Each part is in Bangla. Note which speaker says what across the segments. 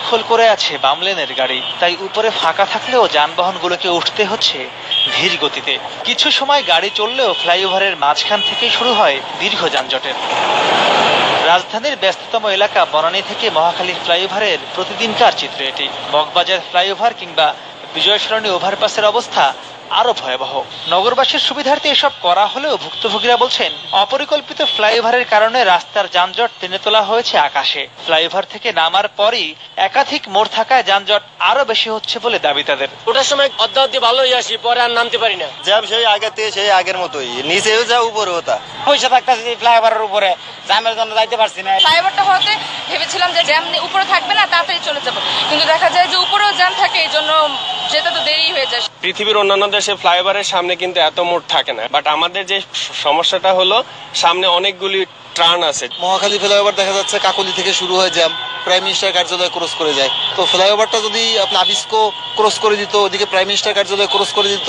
Speaker 1: দখল করে আছে বাম লেনের গাড়ি, তাই উপরে ফাঁকা থাকলেও যানবাহনগুলোকে উঠতে হচ্ছে ধীর গতিতে। কিছু সময় গাড়ি চললেও ফ্লাইওভারের মাঝখান থেকেই শুরু হয় দীর্ঘ যানজটের। রাজধানীর ব্যস্ততম এলাকা বনানী থেকে মহাখালী ফ্লাইওভারের প্রতিদিনকার চিত্র এটি। মগবাজার ফ্লাইওভার কিংবা বিজয় সরণি ওভারপাসের অবস্থা আরো ভয়াবহ। নগরবাসীর সুবিধার্থে এসব করা হলেও ভুক্তভোগীরা বলছেন, অপরিকল্পিত ফ্লাইওভারের কারণে রাস্তার যানজট টেনে তোলা হয়েছে আকাশে। ফ্লাইওভার থেকে নামার পরই একাধিক মোড় থাকায় যানজট আরো বেশি হচ্ছে বলে দাবি তাদের।
Speaker 2: ওটার সময় অর্ধে ভালোই আসি, পরে আর নামতে পারি না।
Speaker 3: জ্যাম সেই আগের মতোই, নিচেও যা উপরেও তা।
Speaker 2: পয়সা থাকতেছে ফ্লাইওভারের উপরে, জ্যামের জন্য যাইতে পারছি না।
Speaker 4: ফ্লাইওভারটা হতে ভেবেছিলাম যে জ্যাম উপরে থাকবে না, তাড়াতাড়ি চলে যাবো, কিন্তু দেখা যায় যে উপরেও জ্যাম থাকে, এই জন্য যেতে তো দেরি হয়ে যায়।
Speaker 5: পৃথিবীর অন্যান্য দেশে ফ্লাইওভারের সামনে কিন্তু এত মোড় থাকে না, বাট আমাদের যে সমস্যাটা হলো সামনে অনেকগুলি টার্ন আছে।
Speaker 6: মহাখালী ফ্লাইওভার দেখা যাচ্ছে কাকলি থেকে শুরু হয়ে জ্যাম, প্রাইম মিনিস্টার কার্যালয় ক্রস করে যায়। তো ফ্লাইওভারটা যদি আপনার আবিস্কো ক্রস করে দিত, ওদিকে প্রাইম মিনিস্টার কার্যালয় ক্রস করে দিত,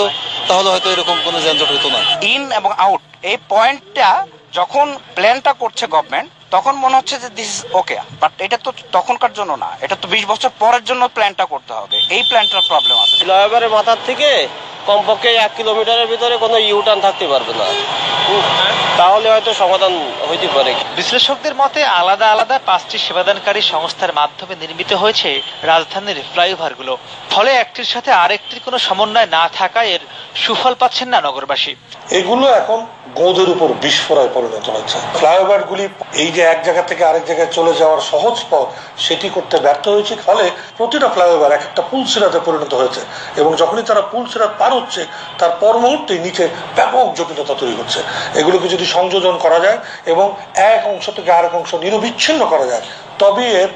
Speaker 6: তাহলে হয়তো এরকম কোনো যানজট হতো না।
Speaker 7: ইন এবং আউট এই পয়েন্টটা যখন প্ল্যানটা করছে গভর্নমেন্ট, তখন মনে হচ্ছে যে দিস ইজ ওকে, বাট এটা তো তখনকার জন্য না, এটা তো 20 বছর পরের জন্য প্ল্যানটা করতে হবে। এই প্ল্যানটার প্রবলেম আছে।
Speaker 2: ফ্লাইওভারের মাথার থেকে কমপক্ষে 1 কিলোমিটারের ভিতরে কোনো ইউটার্ন থাকতে পারবে না, তাহলে হয়তো সমাধান হইতে পারে।
Speaker 1: বিশ্লেষকদের মতে আলাদা আলাদা 5টি সেবাদানকারী সংস্থার মাধ্যমে নির্মিত হয়েছে রাজধানীর ফ্লাইওভারগুলো। ফলে একটির সাথে আরেকটির কোনো সমন্বয় না থাকায় এর সুফল পাচ্ছেন না নগরবাসী।
Speaker 8: এগুলো এখন গোঁদের উপর বিস্ফোরণে পরিণত হচ্ছে। ফ্লাইওভারগুলি এই যে এক জায়গা থেকে আরেক জায়গায় চলে যাওয়ার সহজ পথ, সেটি করতে ব্যর্থ হয়েছে। ফলে প্রতিটা ফ্লাইওভার এক একটা পুল সিরাতে পরিণত হয়েছে, এবং যখনই তারা পুল সিরাত পার হচ্ছে তার পর মুহূর্তেই নিচে ব্যাপক জটিলতা তৈরি হচ্ছে। এগুলোকে যদি সংযোজন করা যায় এবং এক অংশ থেকে আরেক অংশ নিরবিচ্ছিন্ন করা যায়, তবে এর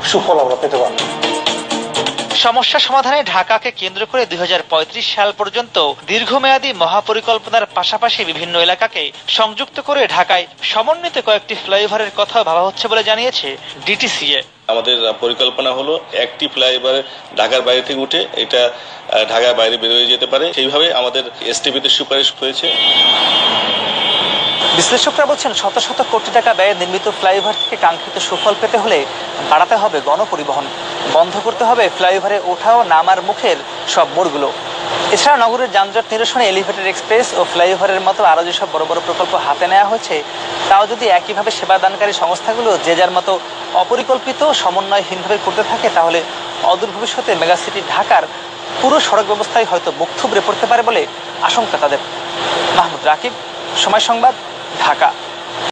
Speaker 8: সুফল আমরা পেতে পারব।
Speaker 1: সমস্যা সমাধানে ঢাকাকে কেন্দ্র করে 2035 সাল পর্যন্ত দীর্ঘমেয়াদী মহাপরিকল্পনার পাশাপাশি বিভিন্ন এলাকাকে সংযুক্ত করে ঢাকায় সমন্বিত কয়েকটি ফ্লাইওভারের কথা ভাবা হচ্ছে বলে জানিয়েছে ডিটিসিএ।
Speaker 9: আমাদের পরিকল্পনা হলো একটি ফ্লাইওভার ঢাকার বাইরে থেকে উঠে এটা ঢাকার বাইরে বের হয়ে যেতে পারে, সেইভাবে আমাদের এসটিপিতে সুপারিশ হয়েছে।
Speaker 1: বিশ্লেষকরা বলছেন, শত শত কোটি টাকা ব্যয়ে নির্মিত ফ্লাইওভার থেকে কাঙ্ক্ষিত সুফল পেতে হলে বাড়াতে হবে গণপরিবহন, বন্ধ করতে হবে ফ্লাইওভারে ওঠা ও নামার মুখের সব মোড়গুলো। এছাড়া নগরের যানজট নিরসনে এলিভেটেড এক্সপ্রেস ও ফ্লাইওভারের মতো আরও যেসব বড় বড় প্রকল্প হাতে নেওয়া হয়েছে, তাও যদি একইভাবে সেবাদানকারী সংস্থাগুলো যে যার মতো অপরিকল্পিত সমন্বয়হীনভাবে করতে থাকে, তাহলে অদূর ভবিষ্যতে মেগাসিটি ঢাকার পুরো সড়ক ব্যবস্থায় হয়তো মুখ থুবড়ে পড়তে পারে বলে আশঙ্কা তাদের। মাহমুদ রাকিব, সময় সংবাদ, ঢাকা।